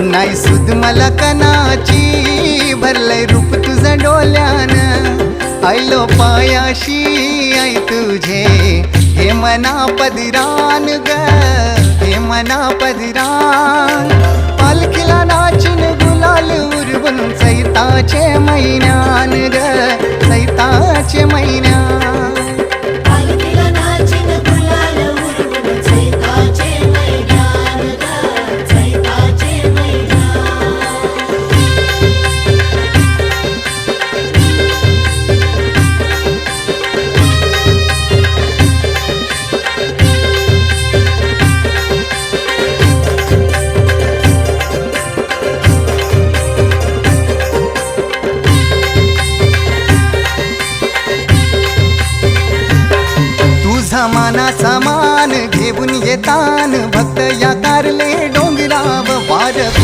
नाही सुद मला कनाची भरलंय रूप तुझं डोल्यान आयलो पायाशी आई तुझे हे मना पदिरान ग हे मना पदिरान पालखीला नाचून गुलाल उरवून चैताचे महिन्यान ग चैताचे महिन्यान पालखीला नाचून गुलाल उडवून चैताचे मैदान ग चैताचे मैदान तुझा मानाचा मान घेऊन येतान